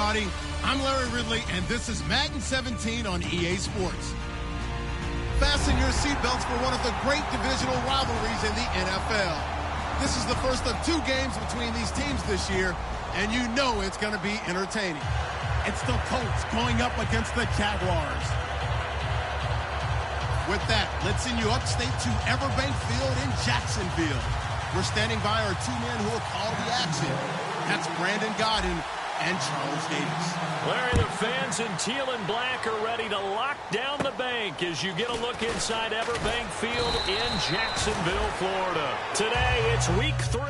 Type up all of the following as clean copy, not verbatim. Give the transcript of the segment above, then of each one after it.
everybody. I'm Larry Ridley, and this is Madden 17 on EA Sports. Fasten your seatbelts for one of the great divisional rivalries in the NFL. This is the first of 2 games between these teams this year, and you know it's going to be entertaining. It's the Colts going up against the Jaguars. With that, let's send you upstate to Everbank Field in Jacksonville. We're standing by our 2 men who will call the action. That's Brandon Godden and Charles Davis. Larry, the fans in teal and black are ready to lock down the bank as you get a look inside Everbank Field in Jacksonville, Florida. Today, it's week 3.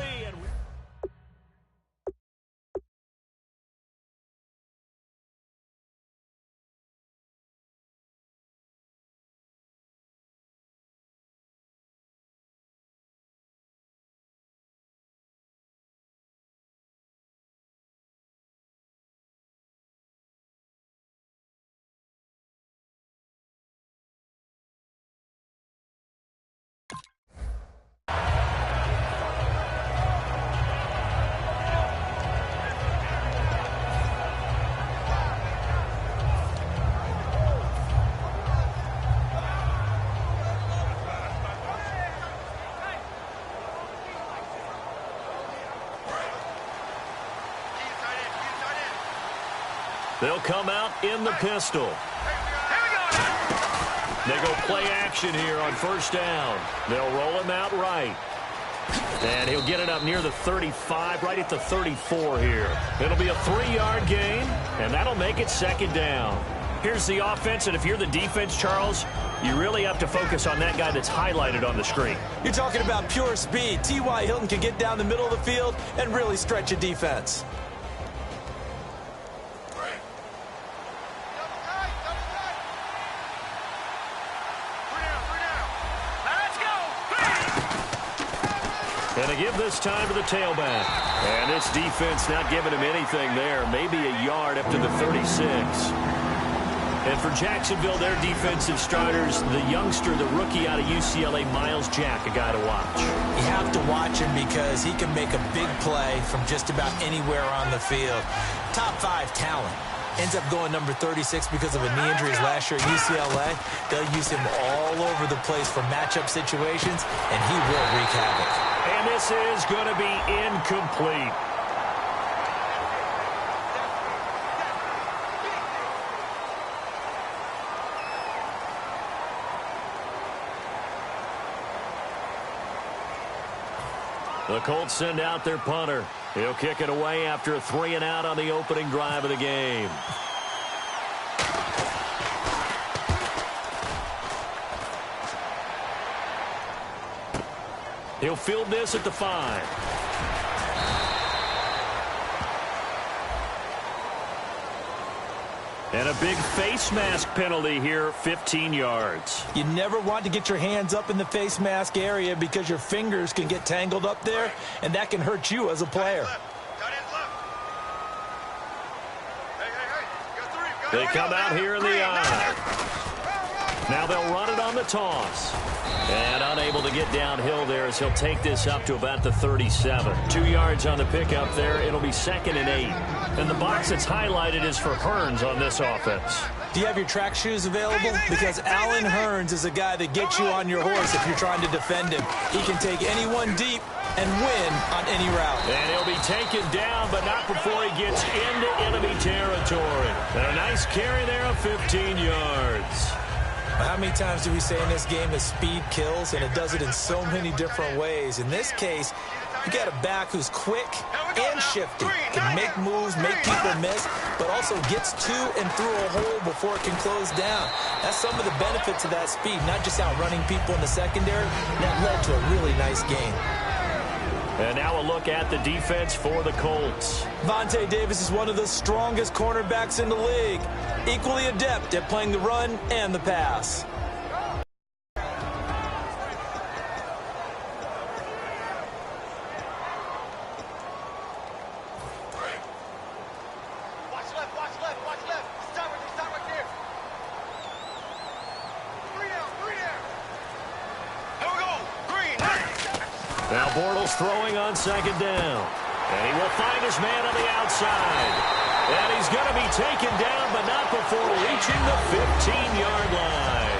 They'll come out in the pistol. They go play action here on first down. They'll roll him out right. And he'll get it up near the 35, right at the 34 here. It'll be a 3-yard gain, and that'll make it second down. Here's the offense, and if you're the defense, Charles, you really have to focus on that guy that's highlighted on the screen. You're talking about pure speed. T.Y. Hilton can get down the middle of the field and really stretch a defense. And they give this time to the tailback. And this defense not giving him anything there. Maybe a yard up to the 36. And for Jacksonville, their defensive starters, the youngster, the rookie out of UCLA, Miles Jack, a guy to watch. You have to watch him because he can make a big play from just about anywhere on the field. Top 5 talent. Ends up going number 36 because of a knee injury last year at UCLA. They'll use him all over the place for matchup situations, and he will wreak havoc. And this is going to be incomplete. The Colts send out their punter. He'll kick it away after a 3-and-out on the opening drive of the game. He'll field this at the 5. And a big face mask penalty here, 15 yards. You never want to get your hands up in the face mask area because your fingers can get tangled up there, and that can hurt you as a player. They come out here in the eye. Now they'll run it on the toss. And unable to get downhill there as he'll take this up to about the 37. 2 yards on the pickup there. It'll be 2nd and 8. And the box that's highlighted is for Hearns on this offense. Do you have your track shoes available? Because Allen Hearns is a guy that gets you on your horse if you're trying to defend him. He can take anyone deep and win on any route. And he'll be taken down, but not before he gets into enemy territory. And a nice carry there of 15 yards. How many times do we say in this game that speed kills, and it does it in so many different ways? In this case, you got a back who's quick and shifty, can make moves, make people miss, but also gets to and through a hole before it can close down. That's some of the benefits of that speed, not just outrunning people in the secondary. That led to a really nice game. And now a look at the defense for the Colts. Vontae Davis is one of the strongest cornerbacks in the league. Equally adept at playing the run and the pass. Now Bortles throwing on 2nd down. And he will find his man on the outside. And he's going to be taken down, but not before reaching the 15-yard line.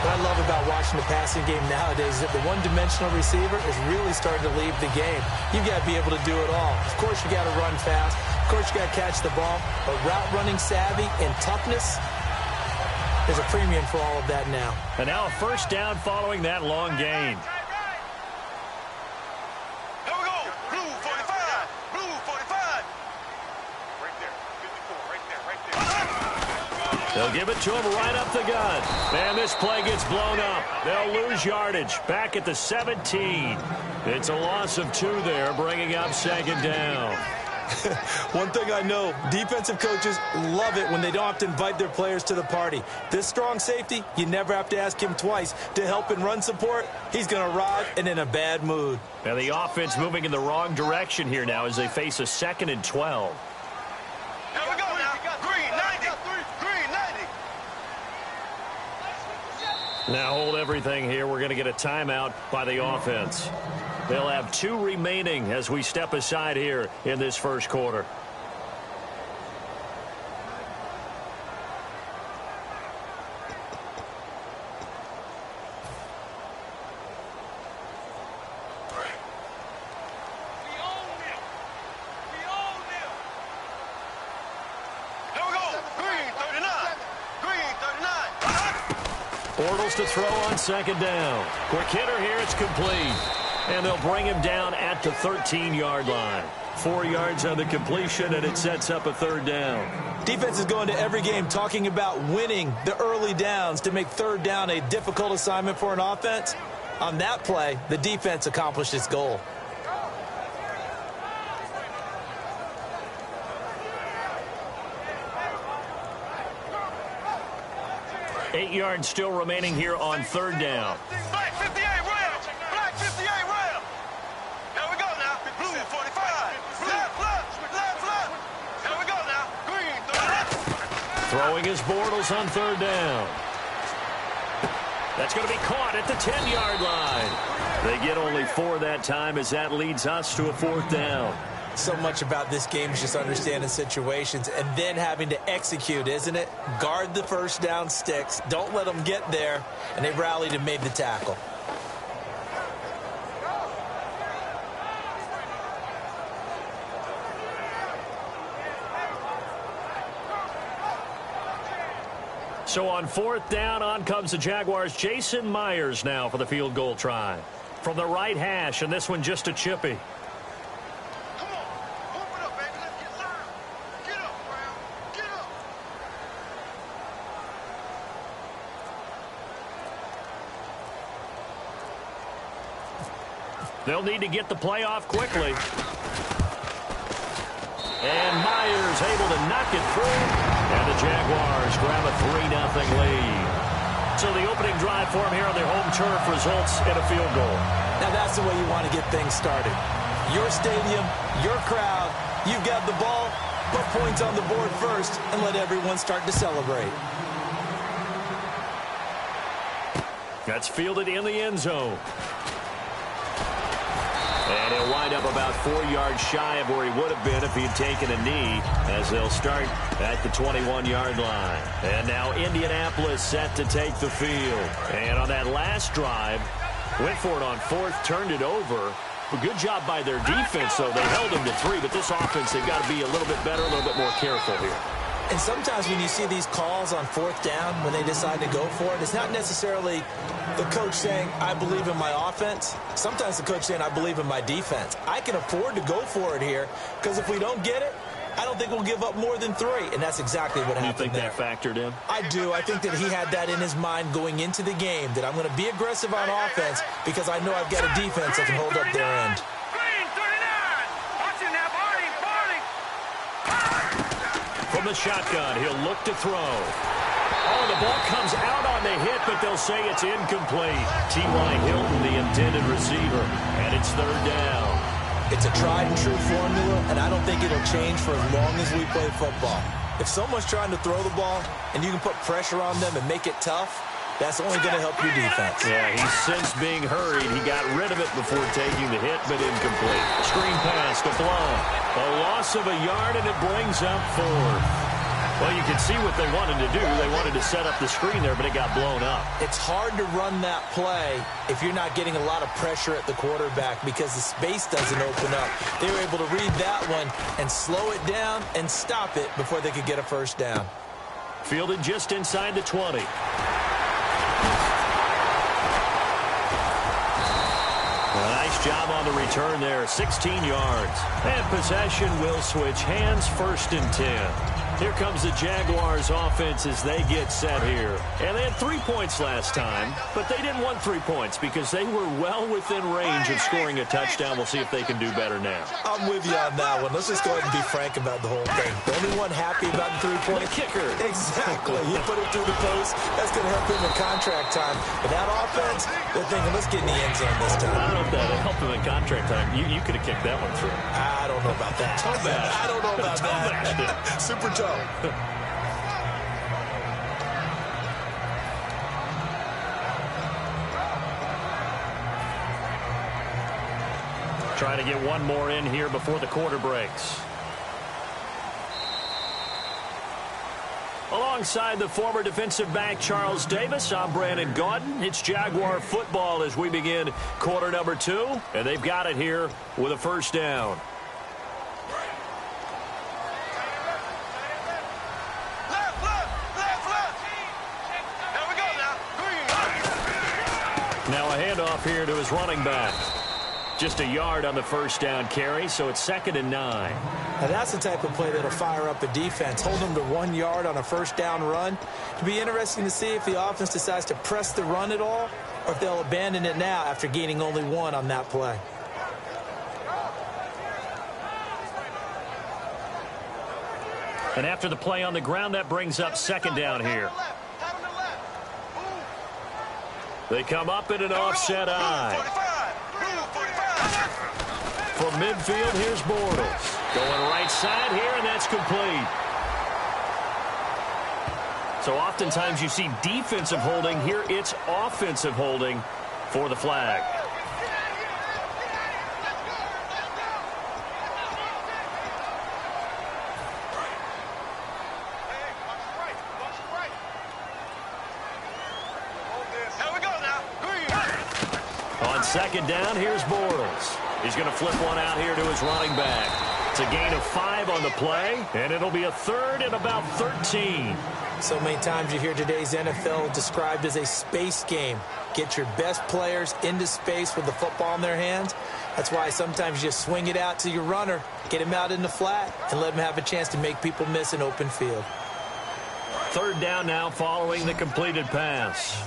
What I love about watching the passing game nowadays is that the one-dimensional receiver is really starting to leave the game. You've got to be able to do it all. Of course, you got to run fast. Of course, you got to catch the ball. But route running savvy and toughness, there's a premium for all of that now. And now a first down following that long gain. Here we go. Blue 45. Blue 45. Right there. 54. Right there. Right there. They'll give it to him right up the gut. And this play gets blown up. They'll lose yardage back at the 17. It's a loss of 2 there, bringing up second down. One thing I know, defensive coaches love it when they don't have to invite their players to the party. This strong safety, you never have to ask him twice to help in run support. He's going to arrive and in a bad mood. And the offense moving in the wrong direction here now as they face a 2nd and 12. Here we go now. Green 90. Green 90. Now hold everything here. We're going to get a timeout by the offense. They'll have 2 remaining as we step aside here in this first quarter. Bortles to throw on second down. Quick hitter here. It's complete. And they'll bring him down at the 13-yard line. 4 yards on the completion, and it sets up a third down. Defense is going to every game talking about winning the early downs to make third down a difficult assignment for an offense. On that play, the defense accomplished its goal. $8 yards still remaining here on third down. Black 58 Rams. Black 58 Rams. Here we go now. Blue 45. Left. Here we go now. Green 30. Throwing his Bortles on third down. That's going to be caught at the 10-yard line. They get only 4 that time as that leads us to a fourth down. So much about this game is just understanding situations and then having to execute, isn't it? Guard the first down sticks. Don't let them get there. And they rallied and made the tackle. So on fourth down, on comes the Jaguars. Jason Myers now for the field goal try. From the right hash, and this one just a chippy. They'll need to get the play off quickly. And Myers able to knock it through. And the Jaguars grab a 3-0 lead. So the opening drive for them here on their home turf results in a field goal. Now that's the way you want to get things started. Your stadium, your crowd, you've got the ball, put points on the board first, and let everyone start to celebrate. That's fielded in the end zone. And he'll wind up about 4 yards shy of where he would have been if he had taken a knee, as they'll start at the 21-yard line. And now Indianapolis set to take the field. And on that last drive, went for it on fourth, turned it over. A good job by their defense, though. They held him to 3, but this offense, they've got to be a little bit better, a little bit more careful here. And sometimes when you see these calls on fourth down, when they decide to go for it, it's not necessarily the coach saying, I believe in my offense. Sometimes the coach saying, I believe in my defense. I can afford to go for it here because if we don't get it, I don't think we'll give up more than 3. And that's exactly what happened there. You think that factored in? I do. I think that he had that in his mind going into the game, that I'm going to be aggressive on offense because I know I've got a defense that can hold up their end. From the shotgun, he'll look to throw. Oh, the ball comes out on the hit, but they'll say it's incomplete. T.Y. Hilton, the intended receiver, and it's third down. It's a tried-and-true formula, and I don't think it'll change for as long as we play football. If someone's trying to throw the ball and you can put pressure on them and make it tough, That's only going to help your defense. Yeah, he's since being hurried. He got rid of it before taking the hit, but incomplete. Screen pass to Blount. A loss of a yard, and it brings up 4th. Well, you can see what they wanted to do. They wanted to set up the screen there, but it got blown up. It's hard to run that play if you're not getting a lot of pressure at the quarterback because the space doesn't open up. They were able to read that one and slow it down and stop it before they could get a first down. Fielded just inside the 20. Nice job on the return there, 16 yards. And possession will switch hands, 1st and 10. Here comes the Jaguars offense as they get set here. And they had 3 points last time, but they didn't want 3 points because they were well within range of scoring a touchdown. We'll see if they can do better now. I'm with you on that one. Let's just go ahead and be frank about the whole thing. The only one happy about the 3-point kicker. Exactly. He put it through the post. That's going to help him in contract time. But that offense, they're thinking, let's get in the end zone this time. I don't know if that helped him in contract time. You could have kicked that one through. I don't know about that. I don't know about that. Super tough. Try to get one more in here before the quarter breaks. Alongside the former defensive back Charles Davis, I'm Brandon Gaudin. It's Jaguar football as we begin quarter number 2, and they've got it here with a first down. Now a handoff here to his running back. Just a yard on the first down carry, so it's 2nd and 9. Now that's the type of play that'll fire up a defense. Hold them to 1 yard on a first down run. It'll be interesting to see if the offense decides to press the run at all or if they'll abandon it now after gaining only 1 on that play. And after the play on the ground, that brings up 2nd down here. They come up in an offset eye. From midfield, here's Bortles. Going right side here, and that's complete. So oftentimes you see defensive holding. Here it's offensive holding for the flag. On 2nd down, here's Bortles. He's going to flip one out here to his running back. It's a gain of 5 on the play, and it'll be a 3rd and about 13. So many times you hear today's NFL described as a space game. Get your best players into space with the football in their hands. That's why sometimes you swing it out to your runner, get him out in the flat, and let him have a chance to make people miss an open field. 3rd down now following the completed pass.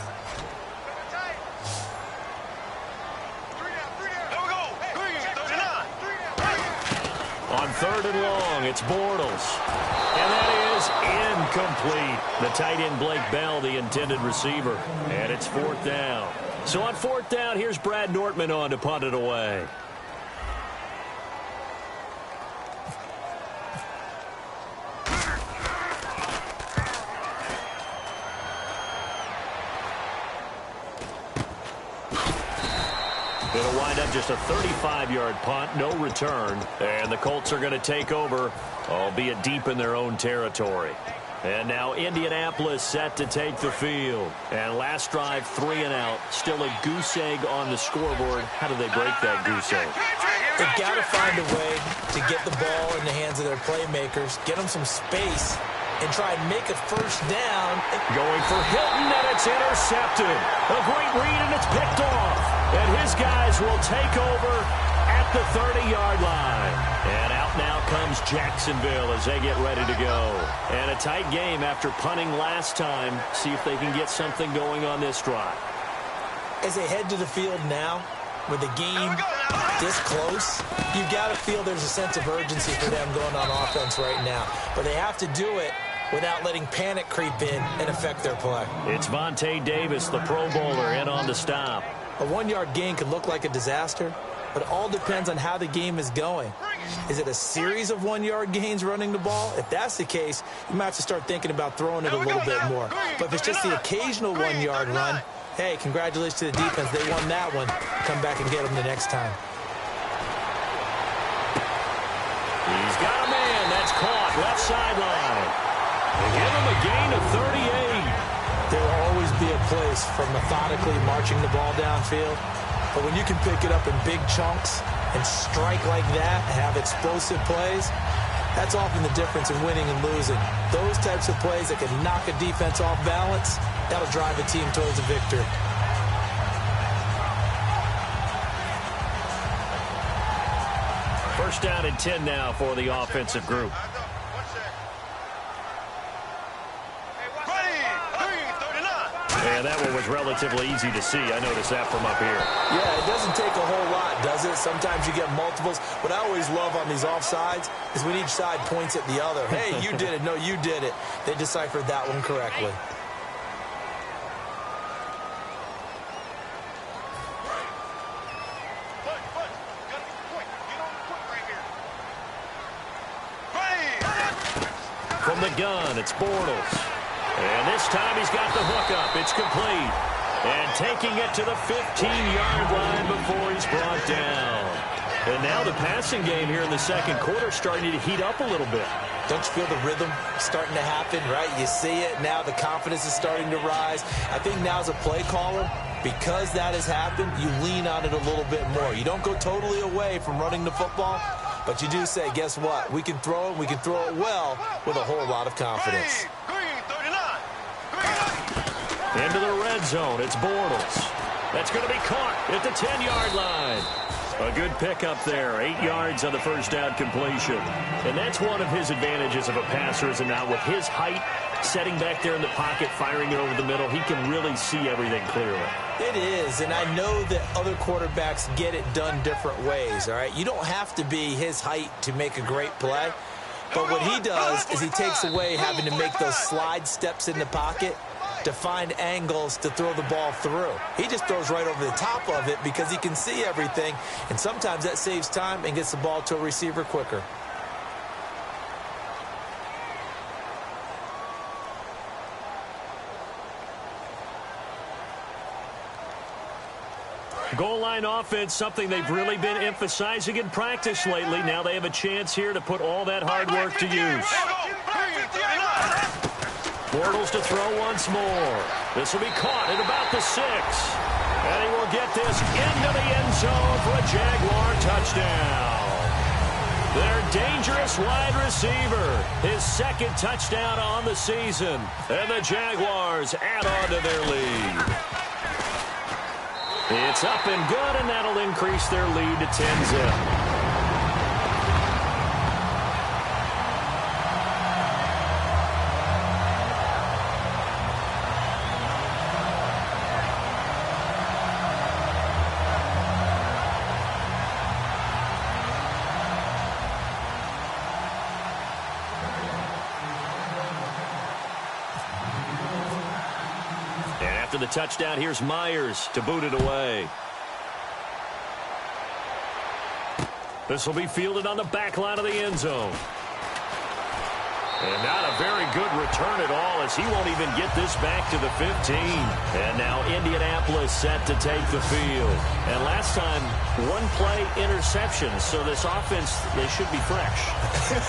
On 3rd and long, it's Bortles. And that is incomplete. The tight end, Blake Bell, the intended receiver. And it's 4th down. So on 4th down, here's Brad Nortman on to punt it away. It'll wind up just a 35-yard punt, no return. And the Colts are going to take over, albeit deep in their own territory. And now Indianapolis set to take the field. And last drive, 3 and out. Still a goose egg on the scoreboard. How do they break that goose egg? They've got to find a way to get the ball in the hands of their playmakers, get them some space, and try and make a first down. Going for Hilton, and it's intercepted. A great read, and it's picked off. And his guys will take over at the 30-yard line. And out now comes Jacksonville as they get ready to go. And a tight game after punting last time. See if they can get something going on this drive. As they head to the field now, with the game this close, you've got to feel there's a sense of urgency for them going on offense right now. But they have to do it without letting panic creep in and affect their play. It's Vontae Davis, the Pro Bowler, in on the stop. A 1-yard gain could look like a disaster, but it all depends on how the game is going. Is it a series of 1-yard gains running the ball? If that's the case, you might have to start thinking about throwing it a little bit more. But if it's just the occasional 1-yard run, hey, congratulations to the defense. They won that one. Come back and get them the next time. He's got a man. That's caught. Left sideline. They give him a gain of 38. There will always be a place for methodically marching the ball downfield. But when you can pick it up in big chunks and strike like that, have explosive plays, that's often the difference in winning and losing. Those types of plays that can knock a defense off balance, that'll drive a team towards a victory. First down and 10 now for the offensive group. And that one was relatively easy to see. I noticed that from up here. Yeah, it doesn't take a whole lot, does it? Sometimes you get multiples. What I always love on these offsides is when each side points at the other. Hey, you did it. No, you did it. They deciphered that one correctly. From the gun, it's Bortles. And this time he's got the hook up. It's complete. And taking it to the 15-yard line before he's brought down. And now the passing game here in the second quarter starting to heat up a little bit. Don't you feel the rhythm starting to happen, right? You see it now. The confidence is starting to rise. I think now as a play caller, because that has happened, you lean on it a little bit more. You don't go totally away from running the football, but you do say, guess what? We can throw it. We can throw it well with a whole lot of confidence. Into the red zone, it's Bortles. That's going to be caught at the 10-yard line. A good pickup there, 8 yards on the first down completion. And that's one of his advantages of a passer, is now with his height, setting back there in the pocket, firing it over the middle, he can really see everything clearly. It is, and I know that other quarterbacks get it done different ways, all right? You don't have to be his height to make a great play. But what he does is he takes away having to make those slide steps in the pocket to find angles to throw the ball through. He just throws right over the top of it because he can see everything, and sometimes that saves time and gets the ball to a receiver quicker. Goal line offense, something they've really been emphasizing in practice lately. Now they have a chance here to put all that hard work to use. Bortles to throw once more. This will be caught at about the 6. And he will get this into the end zone for a Jaguar touchdown. Their dangerous wide receiver, his second touchdown on the season. And the Jaguars add on to their lead. It's up and good, and that'll increase their lead to 10-zip. The touchdown, here's Myers to boot it away. This will be fielded on the back line of the end zone. And not a very good return at all, as he won't even get this back to the 15. And now Indianapolis set to take the field. And last time, one play interception. So this offense, they should be fresh.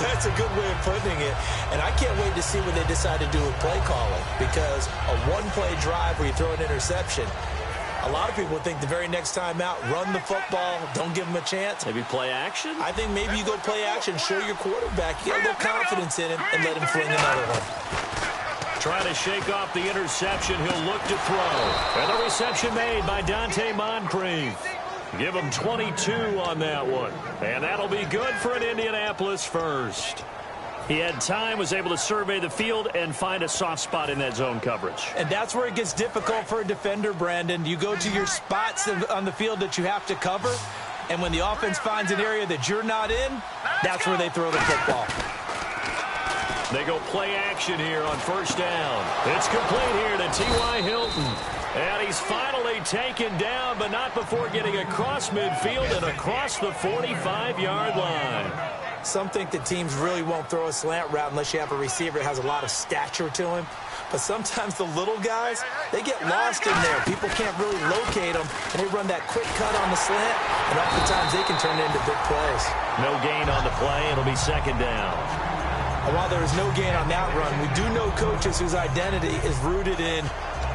That's a good way of putting it. And I can't wait to see what they decide to do with play calling. Because a one-play drive where you throw an interception, a lot of people think the very next time out, run the football, don't give them a chance. Maybe play action? I think maybe you go play action, show your quarterback, get a little confidence in him, and let him fling another one. Trying to shake off the interception, he'll look to throw. And the reception made by Dante Moncrief. Give him 22 on that one. And that'll be good for an Indianapolis first. He had time, was able to survey the field and find a soft spot in that zone coverage. And that's where it gets difficult for a defender, Brandon. You go to your spots on the field that you have to cover, and when the offense finds an area that you're not in, that's where they throw the football. They go play action here on first down. It's complete here to T.Y. Hilton. And he's finally taken down, but not before getting across midfield and across the 45-yard line. Some think that teams really won't throw a slant route unless you have a receiver that has a lot of stature to him. But sometimes the little guys, they get lost in there. People can't really locate them, and they run that quick cut on the slant, and oftentimes they can turn it into big plays. No gain on the play. It'll be second down. And while there is no gain on that run, we do know coaches whose identity is rooted in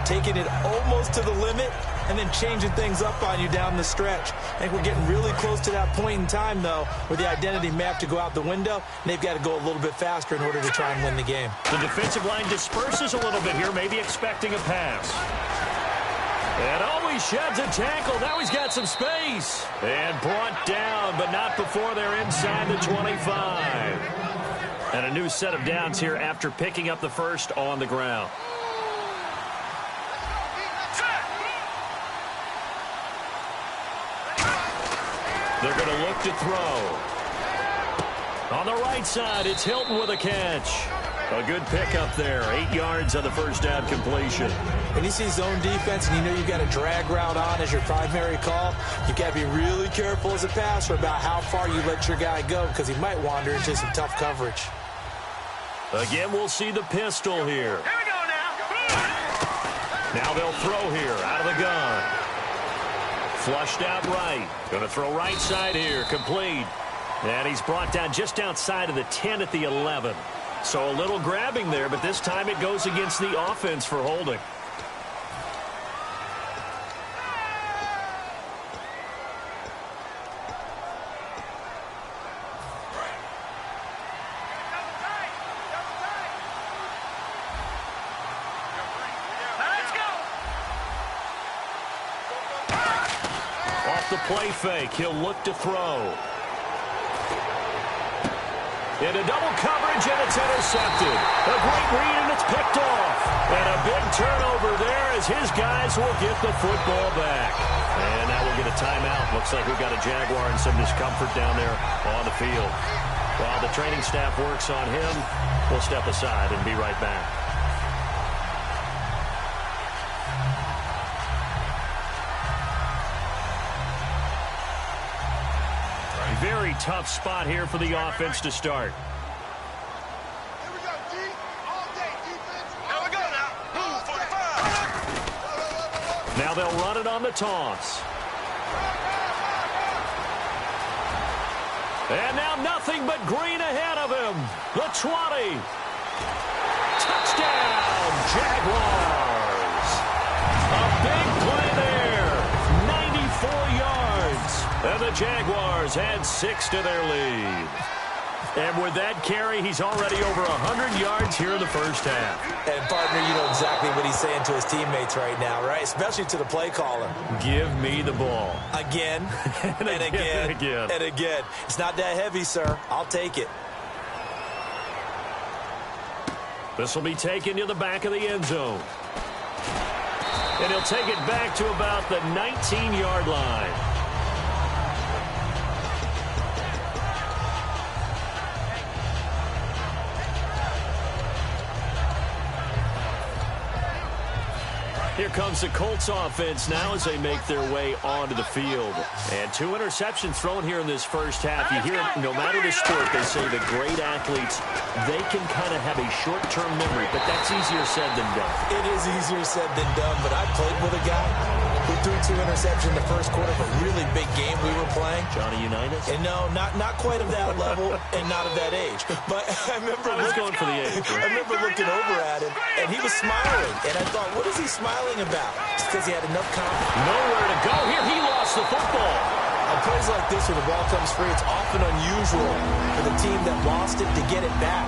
taking it almost to the limit and then changing things up on you down the stretch. I think we're getting really close to that point in time, though, where the identity may have to go out the window, and they've got to go a little bit faster in order to try and win the game. The defensive line disperses a little bit here, maybe expecting a pass. And always sheds a tackle. Now he's got some space. And brought down, but not before they're inside the 25. And a new set of downs here after picking up the first on the ground. They're going to look to throw. On the right side, it's Hilton with a catch. A good pickup there. 8 yards on the first down completion. When you see zone defense and you know you've got a drag route on as your primary call, you've got to be really careful as a passer about how far you let your guy go because he might wander into some tough coverage. Again, we'll see the pistol here. Here we go now. Now they'll throw here out of the gun. Flushed out right. Going to throw right side here. Complete. And he's brought down just outside of the 10 at the 11. So a little grabbing there, but this time it goes against the offense for holding. The play fake. He'll look to throw. Into double coverage, and it's intercepted. A great read, and it's picked off. And a big turnover there as his guys will get the football back. And now we'll get a timeout. Looks like we've got a Jaguar and some discomfort down there on the field. While the training staff works on him, we'll step aside and be right back. Very tough spot here for the offense to start. Here we go, D. All day defense. Here we go now. Move, 45. Now they'll run it on the toss. And now nothing but green ahead of him. The 20. Touchdown, Jaguars. A big play there. 94 yards. And the Jaguars add 6 to their lead. And with that carry, he's already over 100 yards here in the first half. And, partner, you know exactly what he's saying to his teammates right now, right? Especially to the play caller. Give me the ball. Again, and again, and again. and again. It's not that heavy, sir. I'll take it. This will be taken to the back of the end zone. And he'll take it back to about the 19-yard line. Here comes the Colts offense now as they make their way onto the field. And 2 interceptions thrown here in this first half. You hear it, no matter the sport, they say the great athletes, they can kind of have a short-term memory, but that's easier said than done. It is easier said than done, but I played with a guy who threw 2 interceptions in the first quarter of a really big game we were playing. Johnny Unitas? And no, not quite of that level and not of that age. But I remember going for the age. I remember looking over at him, and he was smiling. And I thought, what is he smiling about? It's because he had enough confidence. Nowhere to go. Here, he lost the football. On plays like this where the ball comes free, it's often unusual for the team that lost it to get it back.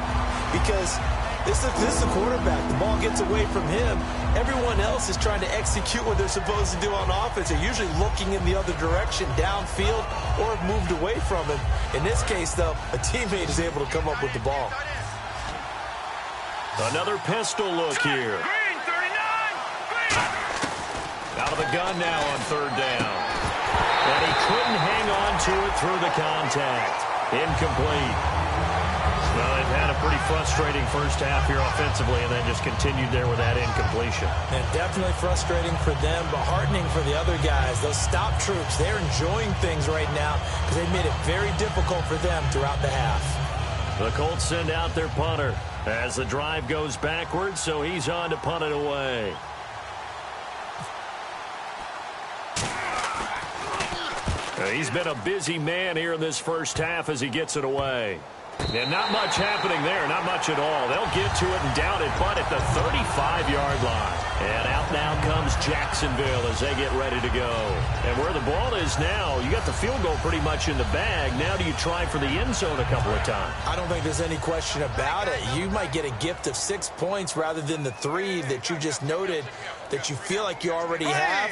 Because this is the quarterback. The ball gets away from him. Everyone else is trying to execute what they're supposed to do on offense. They're usually looking in the other direction, downfield, or have moved away from him. In this case, though, a teammate is able to come up with the ball. Another pistol look here. Green, 39. Green. Out of the gun now on third down. And he couldn't hang on to it through the contact. Incomplete. Well, they've had a pretty frustrating first half here offensively and then just continued there with that incompletion. And definitely frustrating for them, but heartening for the other guys. Those stop troops, they're enjoying things right now because they made it very difficult for them throughout the half. The Colts send out their punter as the drive goes backwards, so he's on to punt it away. He's been a busy man here in this first half as he gets it away. And not much happening there, not much at all. They'll get to it and down it, but at the 35-yard line. And out now comes Jacksonville as they get ready to go. And where the ball is now, you got the field goal pretty much in the bag. Now do you try for the end zone a couple of times? I don't think there's any question about it. You might get a gift of 6 points rather than the 3 that you just noted that you feel like you already have.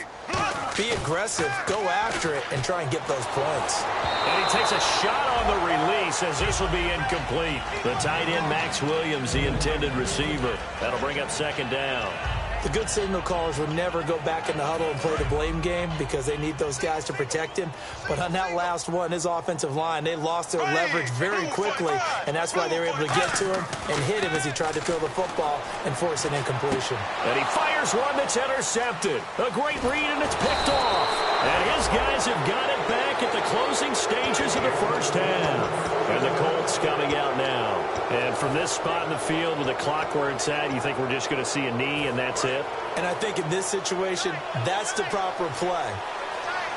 Be aggressive, go after it, and try and get those points. And he takes a shot on the release as this will be incomplete. The tight end, Max Williams, the intended receiver. That'll bring up second down. The good signal callers would never go back in the huddle and play the blame game because they need those guys to protect him. But on that last one, his offensive line, they lost their leverage very quickly, and that's why they were able to get to him and hit him as he tried to throw the football and force an incompletion. And he fires one that's intercepted. A great read, and it's picked off. And his guys have got it back at the closing stages of the first half. And the Colts coming out now. And from this spot in the field with the clock where it's at, you think we're just going to see a knee and that's it? And I think in this situation, that's the proper play.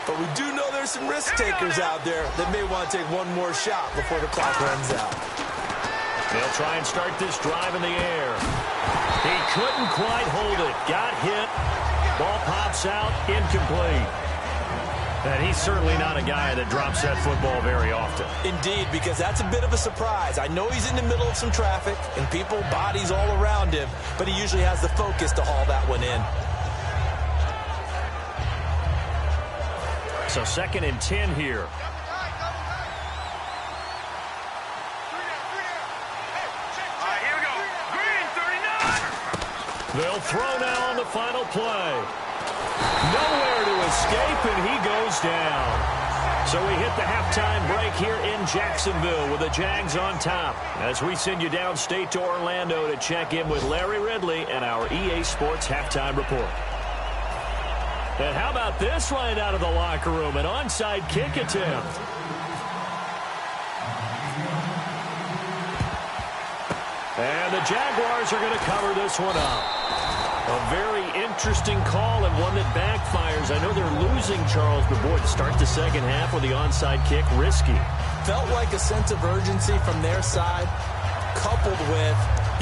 But we do know there's some risk takers out there that may want to take one more shot before the clock runs out. They'll try and start this drive in the air. He couldn't quite hold it. Got hit. Ball pops out. Incomplete. And he's certainly not a guy that drops that football very often. Indeed, because that's a bit of a surprise. I know he's in the middle of some traffic and people, bodies all around him, but he usually has the focus to haul that one in. So 2nd and 10 here. Here we go. Green, 39. They'll throw now on the final play. Nowhere to escape, and he goes down. So we hit the halftime break here in Jacksonville with the Jags on top. As we send you downstate to Orlando to check in with Larry Ridley and our EA Sports halftime report. And how about this right out of the locker room? An onside kick attempt. And the Jaguars are going to cover this one up. A very interesting call and one that backfires. I know they're losing, Charles, but boy, to start the second half with the onside kick, risky. Felt like a sense of urgency from their side, coupled with,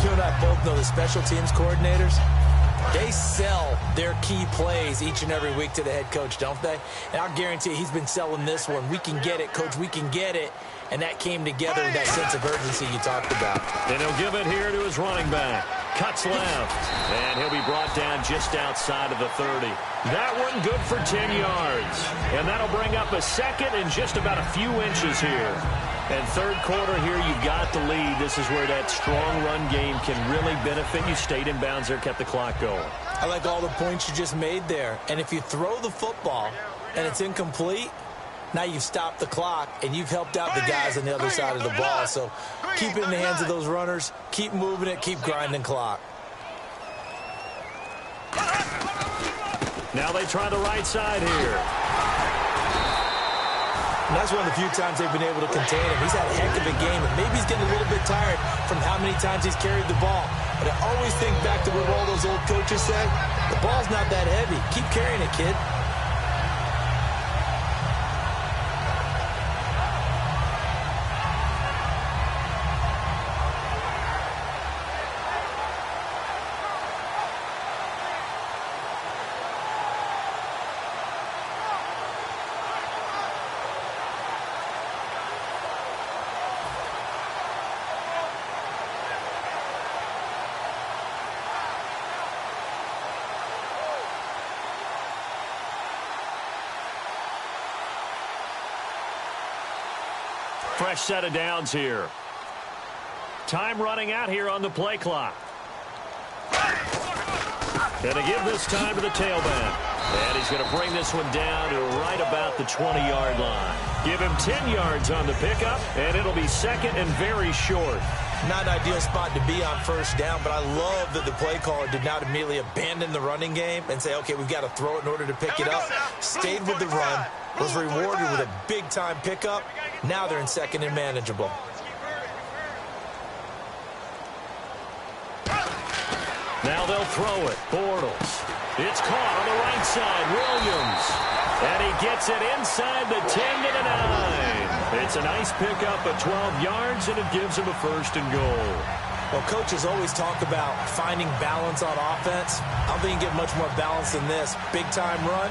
you and I both know the special teams coordinators. They sell their key plays each and every week to the head coach, don't they? And I'll guarantee he's been selling this one. We can get it, coach, we can get it. And that came together with that sense of urgency you talked about. And he'll give it here to his running back. Cuts left. And he'll be brought down just outside of the 30. That one good for 10 yards. And that'll bring up a second and just about a few inches here. And third quarter here, you've got the lead. This is where that strong run game can really benefit you. Stayed in bounds there, kept the clock going. I like all the points you just made there. And if you throw the football and it's incomplete, now you've stopped the clock, and you've helped out the guys on the other side of the ball. So keep it in the hands of those runners. Keep moving it. Keep grinding clock. Now they try the right side here. And that's one of the few times they've been able to contain him. He's had a heck of a game, and maybe he's getting a little bit tired from how many times he's carried the ball. But I always think back to what all those old coaches say. The ball's not that heavy. Keep carrying it, kid. Fresh set of downs here. Time running out here on the play clock. Gonna give this time to the tailback. And he's going to bring this one down to right about the 20-yard line. Give him 10 yards on the pickup, and it'll be second and very short. Not an ideal spot to be on first down, but I love that the play caller did not immediately abandon the running game and say, okay, we've got to throw it in order to pick it up. Stayed with the run, was rewarded with a big-time pickup. Now they're in second and manageable. Now they'll throw it. Bortles. It's caught on the right side. Williams. And he gets it inside the 10 to the 9. It's a nice pickup of 12 yards, and it gives him a first and goal. Well, coaches always talk about finding balance on offense. I don't think you get much more balance than this. Big-time run,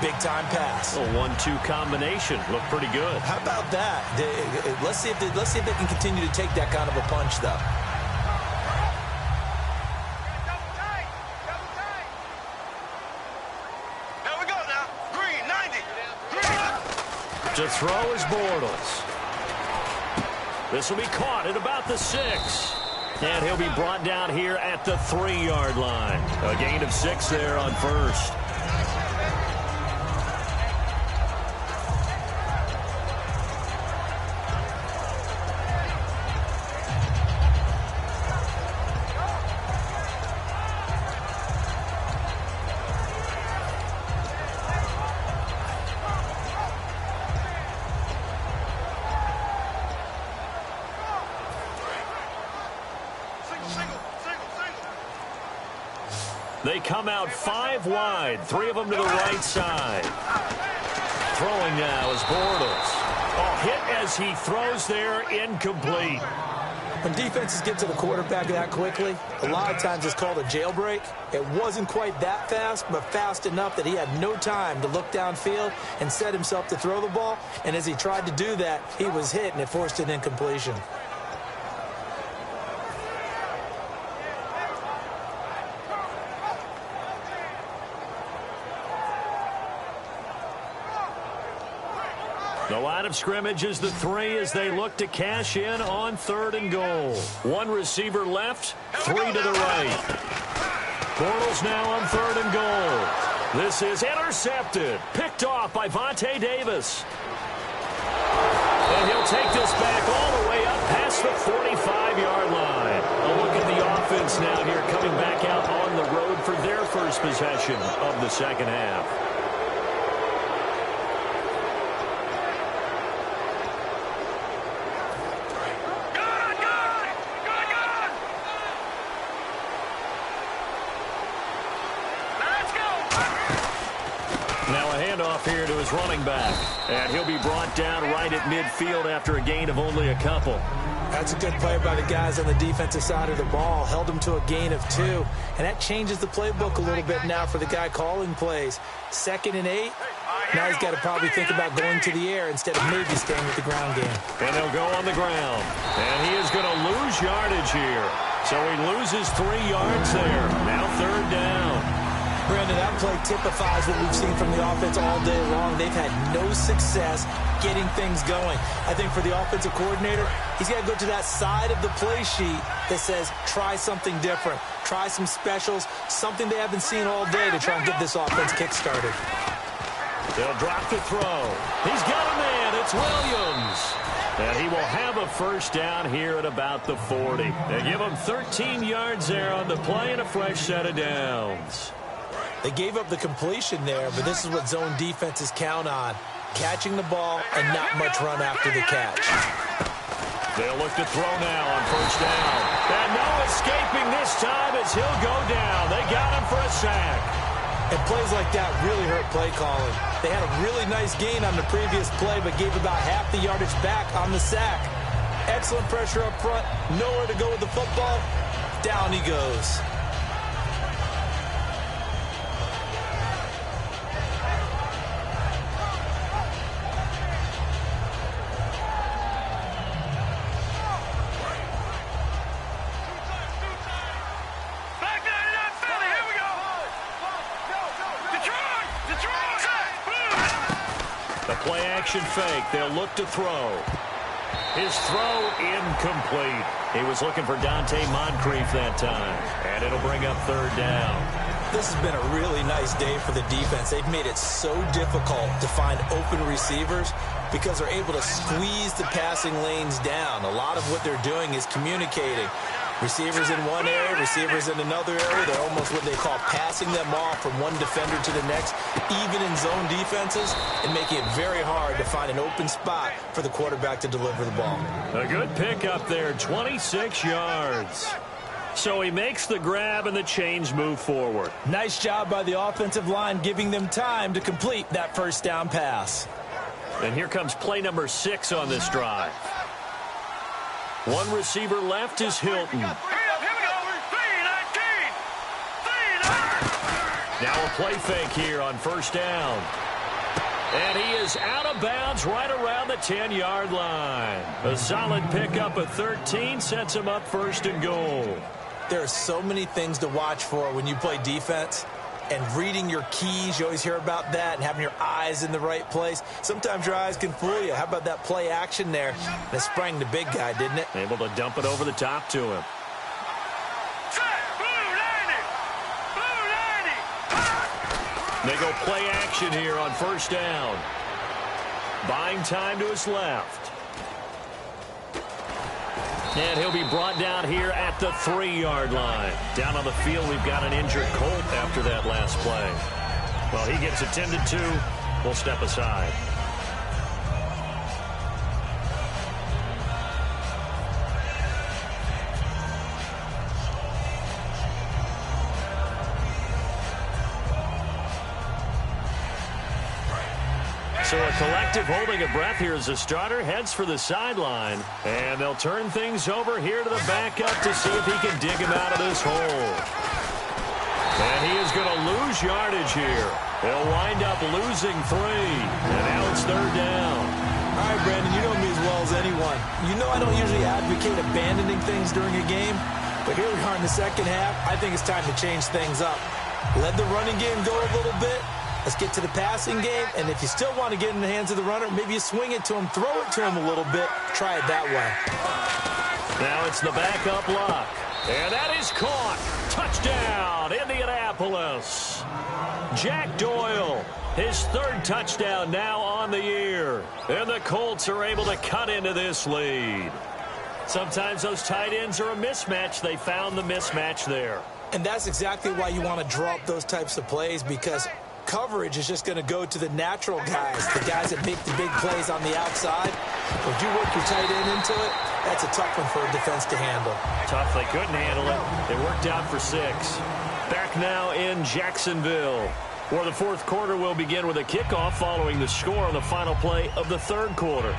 big-time pass. A 1-2 combination. Looked pretty good. How about that? Let's see if they can continue to take that kind of a punch, though. To throw is Bortles. This will be caught at about the 6. And he'll be brought down here at the 3-yard line. A gain of 6 there on first. They come out 5 wide, 3 of them to the right side. Throwing now is Bortles. Oh, hit as he throws there, incomplete. When defenses get to the quarterback that quickly, a lot of times it's called a jailbreak. It wasn't quite that fast, but fast enough that he had no time to look downfield and set himself to throw the ball. And as he tried to do that, he was hit, and it forced an incompletion. The line of scrimmage is the 3 as they look to cash in on 3rd and goal. 1 receiver left, 3 to the right. Bortles now on 3rd and goal. This is intercepted, picked off by Vontae Davis. And he'll take this back all the way up past the 45-yard line. A look at the offense now here coming back out on the road for their first possession of the second half. Here to his running back, and he'll be brought down right at midfield after a gain of only a couple. That's a good play by the guys on the defensive side of the ball. Held him to a gain of 2, and that changes the playbook a little bit now for the guy calling plays. 2nd and 8. Now he's got to probably think about going to the air instead of maybe staying with the ground game. And he'll go on the ground, and he is going to lose yardage here. So he loses 3 yards there. Now 3rd down. Brandon, that play typifies what we've seen from the offense all day long. They've had no success getting things going. I think for the offensive coordinator, he's got to go to that side of the play sheet that says, try something different. Try some specials, something they haven't seen all day to try and get this offense kick-started. They'll drop the throw. He's got a man. It's Williams. And he will have a first down here at about the 40. They give him 13 yards there on the play and a fresh set of downs. They gave up the completion there, but this is what zone defenses count on. Catching the ball and not much run after the catch. They'll look to throw now on first down. And no escaping this time as he'll go down. They got him for a sack. And plays like that really hurt play calling. They had a really nice gain on the previous play, but gave about half the yardage back on the sack. Excellent pressure up front. Nowhere to go with the football. Down he goes. Play-action fake. They'll look to throw. His throw incomplete. He was looking for Dante Moncrief that time. And it'll bring up 3rd down. This has been a really nice day for the defense. They've made it so difficult to find open receivers because they're able to squeeze the passing lanes down. A lot of what they're doing is communicating. Receivers in one area, receivers in another area. They're almost what they call passing them off from one defender to the next, even in zone defenses, and making it very hard to find an open spot for the quarterback to deliver the ball. A good pick up there, 26 yards. So he makes the grab and the chains move forward. Nice job by the offensive line, giving them time to complete that first down pass. And here comes play number 6 on this drive. One receiver left is Hilton. Here we go. 3-19. Now a play fake here on first down. And he is out of bounds right around the 10-yard line. A solid pickup of 13 sets him up first and goal. There are so many things to watch for when you play defense. And reading your keys, you always hear about that, and having your eyes in the right place. Sometimes your eyes can fool you. How about that play action there? And it sprang the big guy, didn't it? Able to dump it over the top to him. They go play action here on first down. Buying time to his left. And he'll be brought down here at the 3-yard line. Down on the field, we've got an injured Colt after that last play. Well, he gets attended to. We'll step aside. So a collective holding of breath here as the starter heads for the sideline. And they'll turn things over here to the backup to see if he can dig him out of this hole. And he is going to lose yardage here. They'll wind up losing 3. And now it's third down. All right, Brandon, you know me as well as anyone. You know I don't usually advocate abandoning things during a game. But here we are in the second half. I think it's time to change things up. Let the running game go a little bit. Let's get to the passing game, and if you still want to get in the hands of the runner, maybe you swing it to him, throw it to him a little bit, try it that way. Now it's the backup lock, and that is caught. Touchdown, Indianapolis. Jack Doyle, his 3rd touchdown now on the year, and the Colts are able to cut into this lead. Sometimes those tight ends are a mismatch. They found the mismatch there. And that's exactly why you want to draw up those types of plays, because coverage is just going to go to the natural guys, the guys that make the big plays on the outside. If you work your tight end into it, that's a tough one for a defense to handle. Tough, they couldn't handle it. It worked out for 6. Back now in Jacksonville, where the 4th quarter will begin with a kickoff following the score on the final play of the 3rd quarter.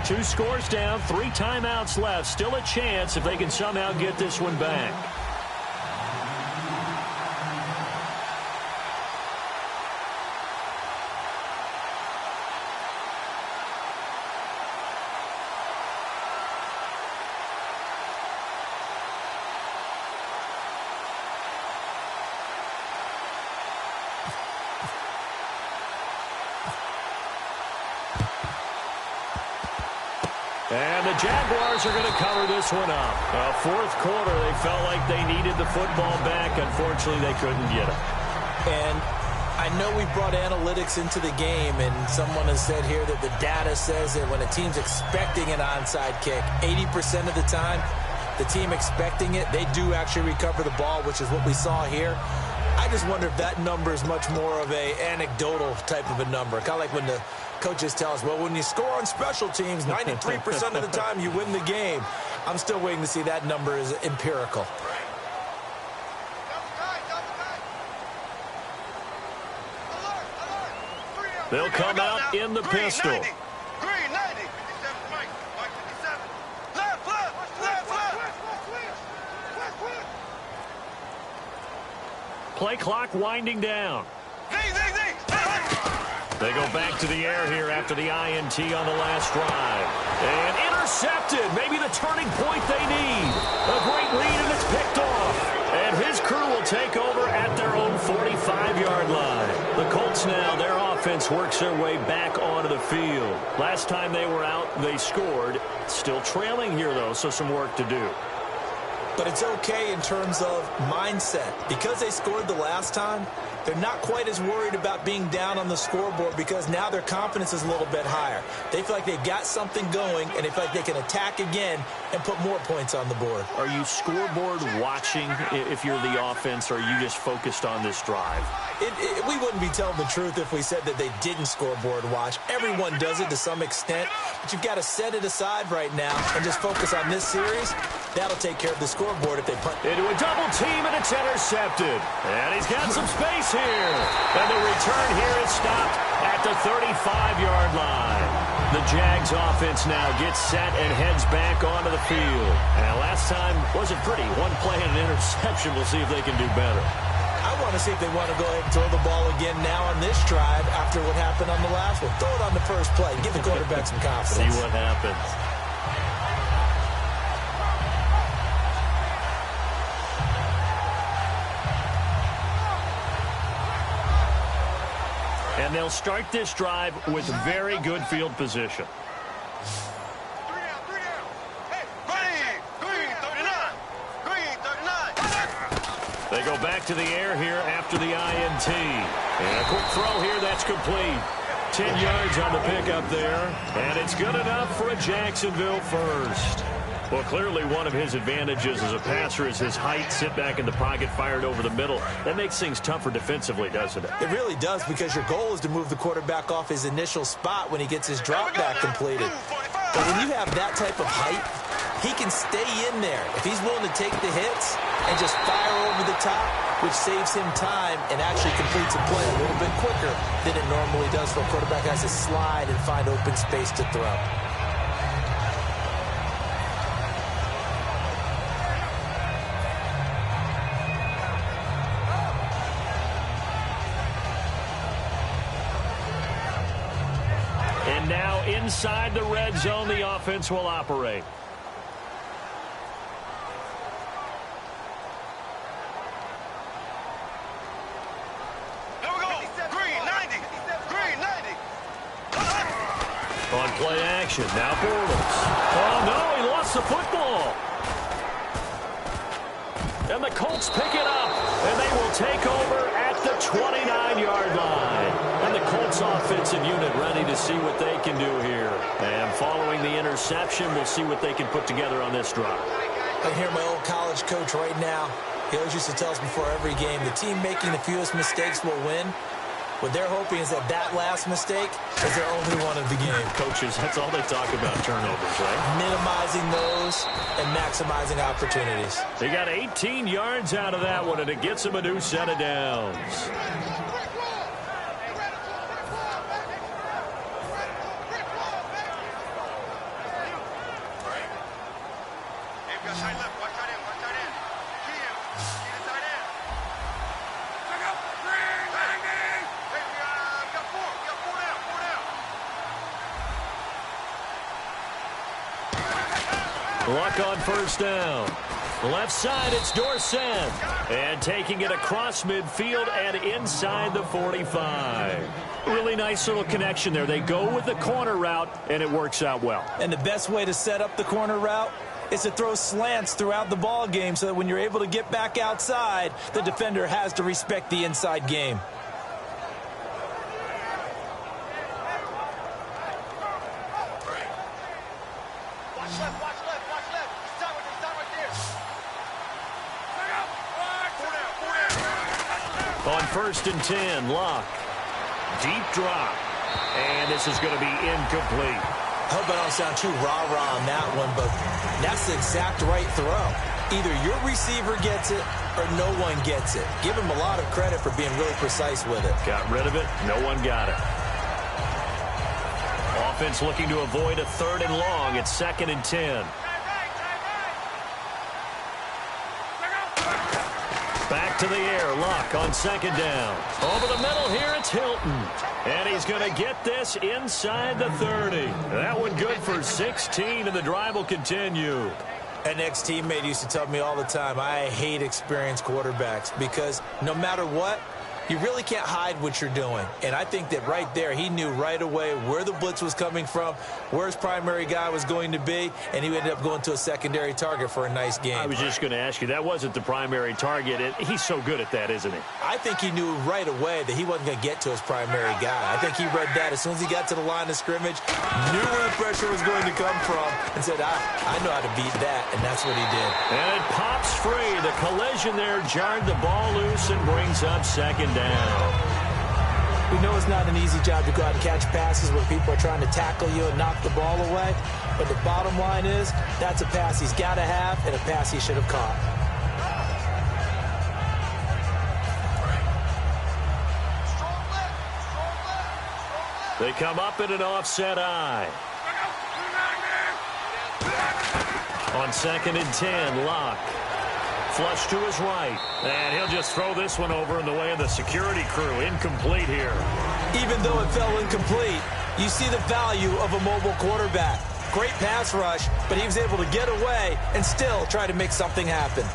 2 scores down, 3 timeouts left. Still a chance if they can somehow get this one back. And the Jaguars are going to cover this one up. 4th quarter, they felt like they needed the football back. Unfortunately, they couldn't get it. And I know we brought analytics into the game, and someone has said here that the data says that when a team's expecting an onside kick, 80% of the time, the team expecting it, they do actually recover the ball, which is what we saw here. I just wonder if that number is much more of a anecdotal type of a number. Kind of like when the coaches tell us, well, when you score on special teams, 93% of the time you win the game. I'm still waiting to see that number is empirical. They'll come out in the pistol. Green 90. 57 Mike. Mike 57. Left. Play clock winding down. Z. They go back to the air here after the INT on the last drive. And intercepted. Maybe the turning point they need. A great read, and it's picked off. And his crew will take over at their own 45-yard line. The Colts now, their offense works their way back onto the field. Last time they were out, they scored. Still trailing here, though, so some work to do. But it's okay in terms of mindset. Because they scored the last time, they're not quite as worried about being down on the scoreboard because now their confidence is a little bit higher. They feel like they've got something going, and they feel like they can attack again and put more points on the board. Are you scoreboard watching if you're the offense, or are you just focused on this drive? We wouldn't be telling the truth if we said that they didn't scoreboard watch. Everyone does it to some extent, but you've got to set it aside right now and just focus on this series. That'll take care of the scoreboard if they punt. Into a double team, and it's intercepted. And he's got some space here. And the return here is stopped at the 35-yard line. The Jags offense now gets set and heads back onto the field. And last time wasn't pretty. One play and an interception. We'll see if they can do better. I want to see if they want to go ahead and throw the ball again now on this drive after what happened on the last one. Throw it on the first play. Give the quarterback some confidence. See what happens. And they'll start this drive with very good field position. They go back to the air here after the INT. And a quick throw here, that's complete. 10 yards on the pickup there. And it's good enough for a Jacksonville first. Well, clearly one of his advantages as a passer is his height. Sit back in the pocket, fired over the middle. That makes things tougher defensively, doesn't it? It really does, because your goal is to move the quarterback off his initial spot when he gets his drop back completed. But when you have that type of height, he can stay in there if he's willing to take the hits and just fire over the top, which saves him time and actually completes a play a little bit quicker than it normally does for a quarterback has to slide and find open space to throw. And now inside the red zone, the offense will operate. On play action, now Bortles. Oh, no, he lost the football. And the Colts pick it up, and they will take over at the 29-yard line. And the Colts offensive unit ready to see what they can do here. And following the interception, we'll see what they can put together on this drive. I hear my old college coach right now. He always used to tell us before every game, the team making the fewest mistakes will win. What they're hoping is that last mistake is their only one of the game. Coaches, that's all they talk about, turnovers, right? Minimizing those and maximizing opportunities. They got 18 yards out of that one, and it gets them a new set of downs. Luck on first down. Left side, it's Dorsett. And taking it across midfield and inside the 45. Really nice little connection there. They go with the corner route, and it works out well. And the best way to set up the corner route is to throw slants throughout the ball game so that when you're able to get back outside, the defender has to respect the inside game. On 1st and 10, Luck. Deep drop. And this is going to be incomplete. I hope I don't sound too rah-rah on that one, but that's the exact right throw. Either your receiver gets it or no one gets it. Give him a lot of credit for being really precise with it. Got rid of it. No one got it. Offense looking to avoid a 3rd and long. It's 2nd and 10. Back to the air. Luck on 2nd down. Over the middle here, it's Hilton. And he's going to get this inside the 30. That one good for 16, and the drive will continue. An ex-teammate used to tell me all the time, I hate experienced quarterbacks because no matter what, you really can't hide what you're doing. And I think that right there, he knew right away where the blitz was coming from, where his primary guy was going to be, and he ended up going to a secondary target for a nice game. I was just going to ask you, that wasn't the primary target. He's so good at that, isn't he? I think he knew right away that he wasn't going to get to his primary guy. I think he read that as soon as he got to the line of scrimmage, knew where the pressure was going to come from, and said, I know how to beat that, and that's what he did. And it pops free. The collision there jarred the ball loose and brings up second down. We know it's not an easy job to go out and catch passes where people are trying to tackle you and knock the ball away, but the bottom line is that's a pass he's got to have and a pass he should have caught. They come up in an offset eye. On 2nd and 10, Locke. Flush to his right. And he'll just throw this one over in the way of the security crew. Incomplete here. Even though it fell incomplete, you see the value of a mobile quarterback. Great pass rush, but he was able to get away and still try to make something happen.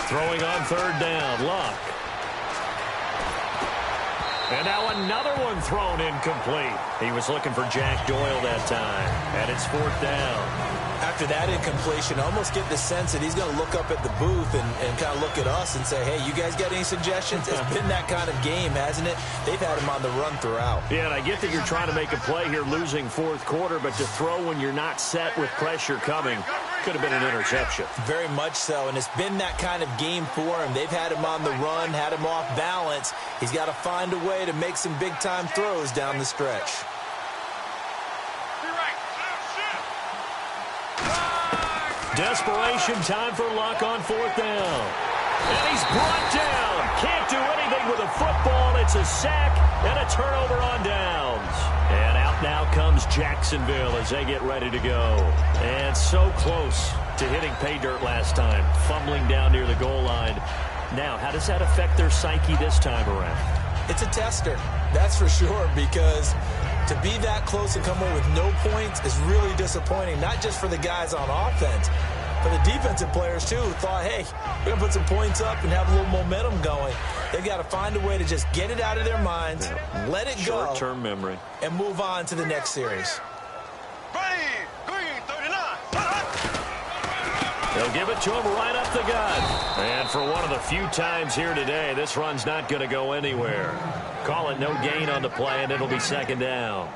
Throwing on 3rd down, Luck. And now another one thrown incomplete. He was looking for Jack Doyle that time. And it's 4th down. After that incompletion, I almost get the sense that he's going to look up at the booth and kind of look at us and say, hey, you guys got any suggestions? It's been that kind of game, hasn't it? They've had him on the run throughout. Yeah, and I get that you're trying to make a play here losing 4th quarter, but to throw when you're not set with pressure coming could have been an interception. Very much so, and it's been that kind of game for him. They've had him on the run, had him off balance. He's got to find a way to make some big-time throws down the stretch. Desperation time for Luck on 4th down. And he's brought down. Can't do anything with a football. It's a sack and a turnover on downs. And out now comes Jacksonville as they get ready to go. And so close to hitting pay dirt last time. Fumbling down near the goal line. Now, how does that affect their psyche this time around? It's a tester, that's for sure, because to be that close and come away with no points is really disappointing, not just for the guys on offense, but the defensive players, too, who thought, hey, we're going to put some points up and have a little momentum going. They've got to find a way to just get it out of their minds, let it go, short-term memory, and move on to the next series. They'll give it to him right up the gut. And for one of the few times here today, this run's not going to go anywhere. Call it no gain on the play, and it'll be 2nd down.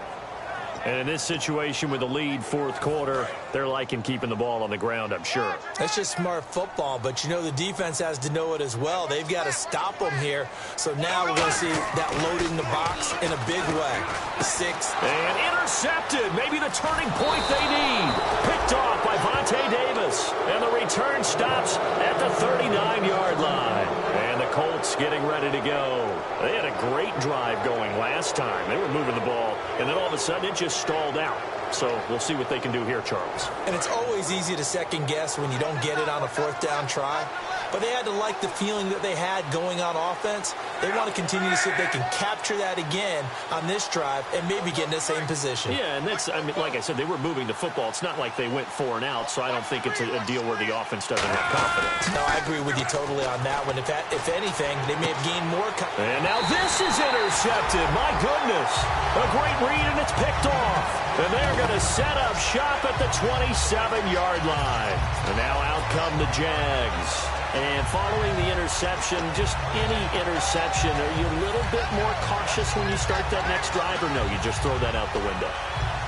And in this situation with the lead 4th quarter, they're liking keeping the ball on the ground, I'm sure. That's just smart football, but you know the defense has to know it as well. They've got to stop them here. So now we're going to see that loading the box in a big way. 6th. And intercepted. Maybe the turning point they need. Picked off by Vontae Davis. And the return stops at the 39-yard line. And the Colts getting ready to go. They had a great drive going last time. They were moving the ball, and then all of a sudden it just stalled out. So we'll see what they can do here, Charles. And it's always easy to second guess when you don't get it on a 4th down try. But they had to like the feeling that they had going on offense. They want to continue to see if they can capture that again on this drive and maybe get in the same position. Yeah, and that's, I mean, like I said, they were moving the football. It's not like they went 4 and out, so I don't think it's a deal where the offense doesn't have confidence. No, I agree with you totally on that one. If anything, they may have gained more confidence. And now this is intercepted. My goodness. A great read, and it's picked off. And they're going to set up shop at the 27-yard line. And now out come the Jags. And following the interception, just any interception, are you a little bit more cautious when you start that next drive, or no, you just throw that out the window?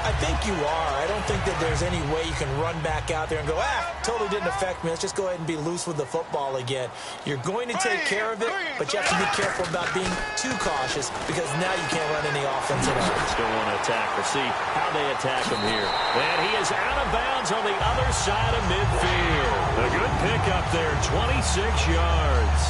I think you are. I don't think that there's any way you can run back out there and go, totally didn't affect me. Let's just go ahead and be loose with the football again. You're going to take care of it, but you have to be careful about being too cautious because now you can't run any offense at all. Still want to attack. We'll see how they attack him here. And he is out of bounds on the other side of midfield. A good pickup there, 26 yards.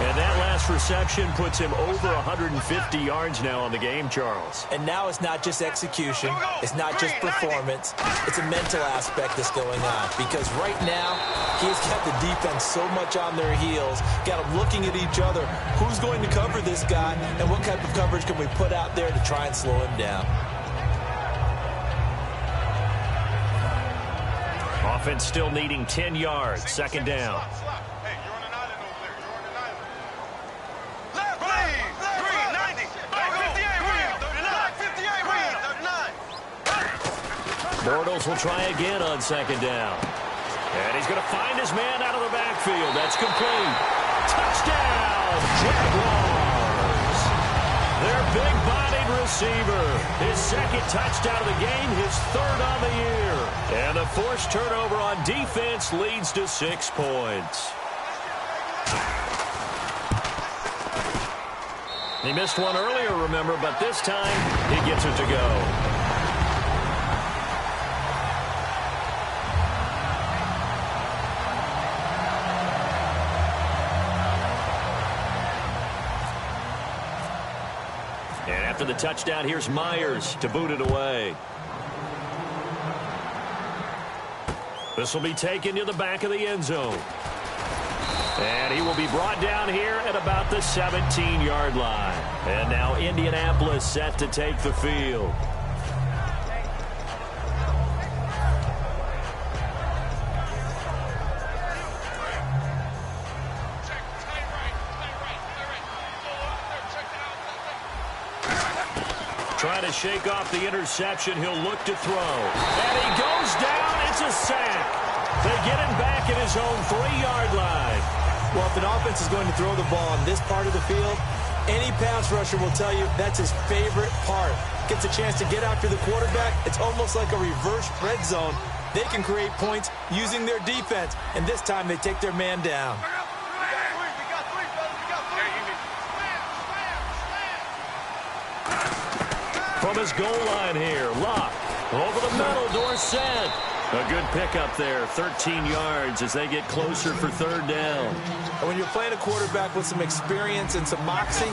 And that last reception puts him over 150 yards now on the game, Charles. And now it's not just execution. It's not just performance. It's a mental aspect that's going on. Because right now, he's got the defense so much on their heels, got them looking at each other. Who's going to cover this guy, and what type of coverage can we put out there to try and slow him down? Offense still needing 10 yards. Second down. Bortles will try again on second down. And he's going to find his man out of the backfield. That's complete. Touchdown, Jaguars. Their big-bodied receiver. His second touchdown of the game, his third on the year. And the forced turnover on defense leads to 6 points. He missed one earlier, remember, but this time he gets it to go. And after the touchdown, here's Myers to boot it away. This will be taken to the back of the end zone. And he will be brought down here at about the 17-yard line. And now Indianapolis set to take the field. Trying to shake off the interception. He'll look to throw. And he goes down. It's a sack. They get him back at his own 3-yard line. Well, if an offense is going to throw the ball on this part of the field, any pass rusher will tell you that's his favorite part. Gets a chance to get after the quarterback. It's almost like a reverse red zone. They can create points using their defense, and this time they take their man down. From his goal line here, Locke over the middle, Dorsett. A good pickup there, 13 yards as they get closer for third down. And when you're playing a quarterback with some experience and some moxie,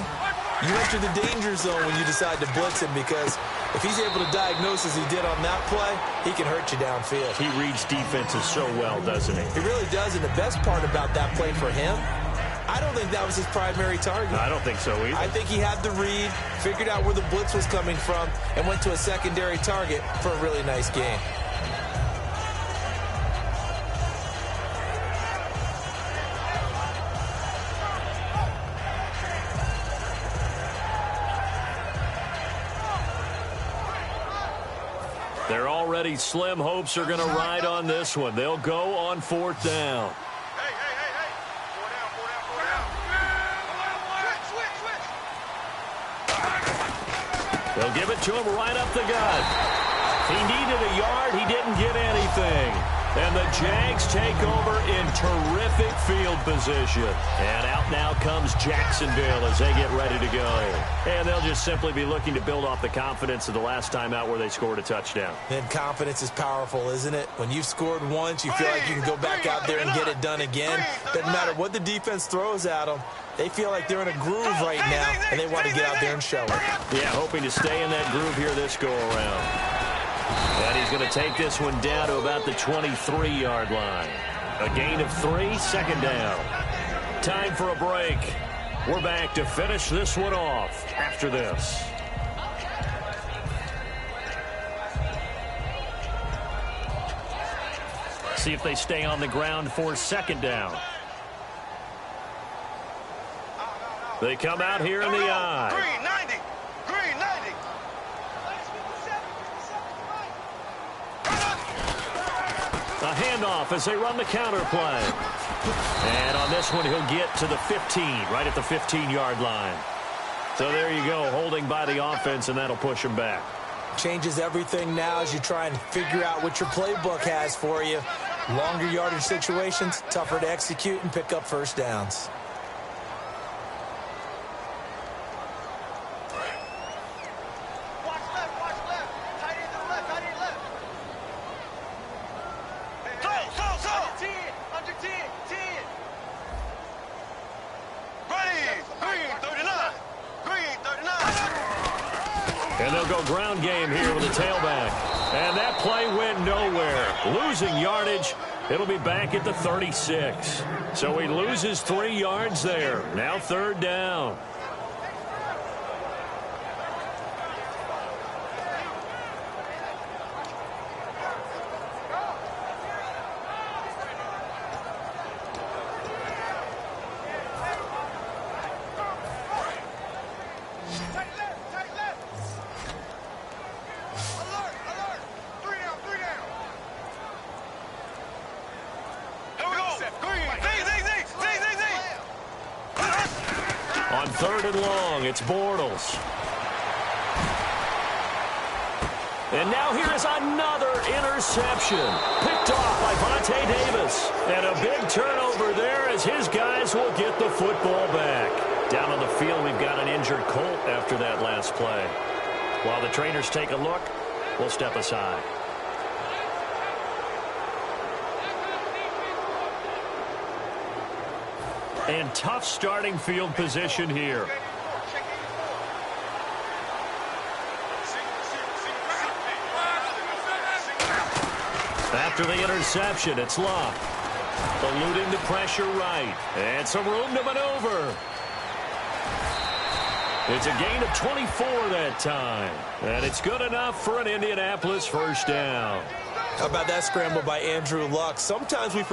you enter the danger zone when you decide to blitz him, because if he's able to diagnose as he did on that play, he can hurt you downfield. He reads defenses so well, doesn't he? He really does, and the best part about that play for him, I don't think that was his primary target. I don't think so either. I think he had the read, figured out where the blitz was coming from, and went to a secondary target for a really nice game. They're already slim hopes are going to ride on this one. They'll go on fourth down. They'll give it to him right up the gut. He needed a yard. He didn't get anything. And the Jags take over in terrific field position. And out now comes Jacksonville as they get ready to go. And they'll just simply be looking to build off the confidence of the last time out where they scored a touchdown. And confidence is powerful, isn't it? When you've scored once, you feel like you can go back out there and get it done again. Doesn't matter what the defense throws at them. They feel like they're in a groove right now, and they want to get out there and show it. Yeah, hoping to stay in that groove here this go-around. And he's going to take this one down to about the 23-yard line. A gain of 3, second down. Time for a break. We're back to finish this one off after this. See if they stay on the ground for second down. They come out here in the eye. Green 90. Green 90. A handoff as they run the counter play. And on this one, he'll get to the 15, right at the 15-yard line. So there you go, holding by the offense, and that'll push him back. Changes everything now as you try and figure out what your playbook has for you. Longer yardage situations, tougher to execute and pick up first downs. And they'll go ground game here with the tailback. And that play went nowhere. Losing yardage. It'll be back at the 36. So he loses 3 yards there. Now 3rd down. On 3rd and long, it's Bortles. And now here is another interception. Picked off by Vontae Davis. And a big turnover there as his guys will get the football back. Down on the field, we've got an injured Colt after that last play. While the trainers take a look, we'll step aside. And tough starting field position here. After the interception, it's Luck. Eluding the pressure right. And some room to maneuver. It's a gain of 24 that time. And it's good enough for an Indianapolis 1st down. How about that scramble by Andrew Luck? Sometimes we forget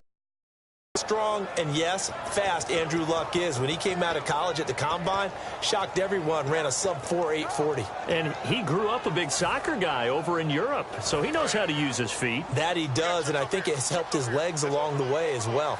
strong and, yes, fast Andrew Luck is. When he came out of college at the Combine, shocked everyone, ran a sub-4 840. And he grew up a big soccer guy over in Europe, so he knows how to use his feet. That he does, and I think it has helped his legs along the way as well.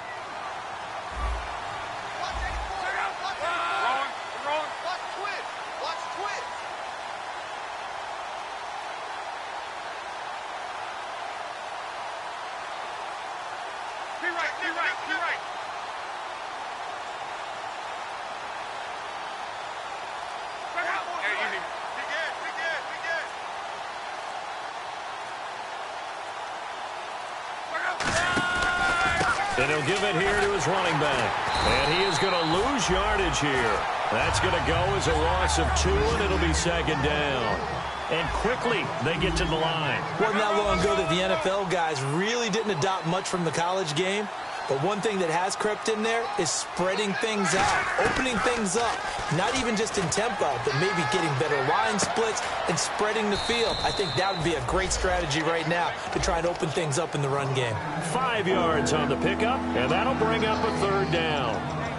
And he'll give it here to his running back. And he is going to lose yardage here. That's going to go as a loss of 2, and it'll be 2nd down. And quickly, they get to the line. Wasn't that long ago that the NFL guys really didn't adopt much from the college game. But one thing that has crept in there is spreading things out, opening things up, not even just in tempo, but maybe getting better line splits and spreading the field. I think that would be a great strategy right now to try and open things up in the run game. 5 yards on the pickup, and that'll bring up a 3rd down.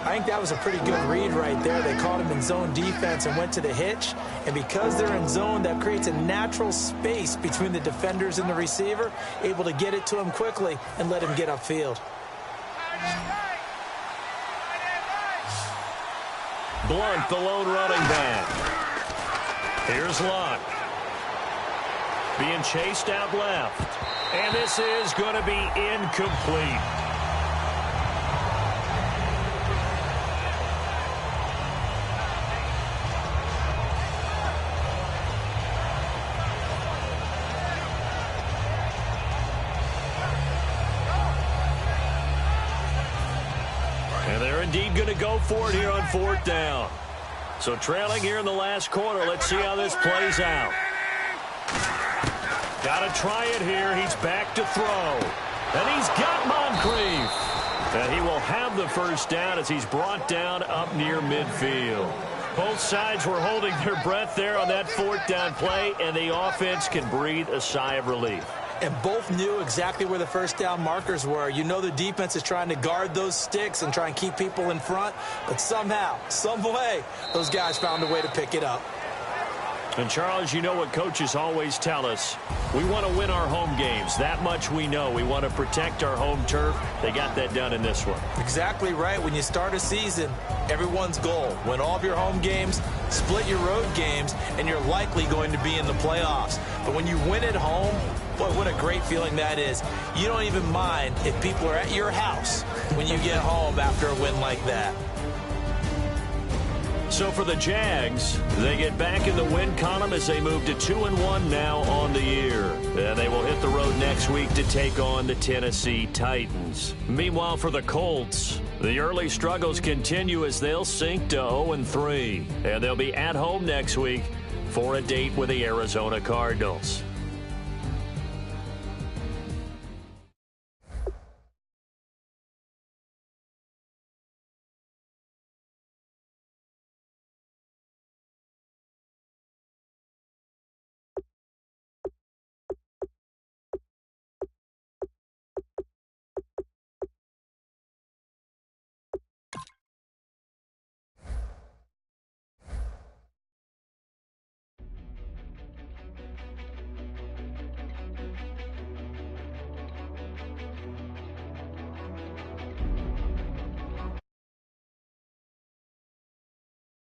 I think that was a pretty good read right there. They caught him in zone defense and went to the hitch. And because they're in zone, that creates a natural space between the defenders and the receiver, able to get it to him quickly and let him get upfield. Blunt, the lone running back. Here's Luck. Being chased out left. And this is going to be incomplete. And they're indeed going to go for it here on 4th down. So trailing here in the last quarter. Let's see how this plays out. Got to try it here. He's back to throw. And he's got Moncrief. And he will have the 1st down as he's brought down up near midfield. Both sides were holding their breath there on that 4th down play, and the offense can breathe a sigh of relief. And both knew exactly where the 1st down markers were. You know the defense is trying to guard those sticks and try and keep people in front. But somehow, some way, those guys found a way to pick it up. And, Charles, you know what coaches always tell us. We want to win our home games. That much we know. We want to protect our home turf. They got that done in this one. Exactly right. When you start a season, everyone's goal, win all of your home games, split your road games, and you're likely going to be in the playoffs. But when you win at home, boy, what a great feeling that is. You don't even mind if people are at your house when you get home after a win like that. So for the Jags, they get back in the win column as they move to 2-1 now on the year. And they will hit the road next week to take on the Tennessee Titans. Meanwhile, for the Colts, the early struggles continue as they'll sink to 0-3. And they'll be at home next week for a date with the Arizona Cardinals.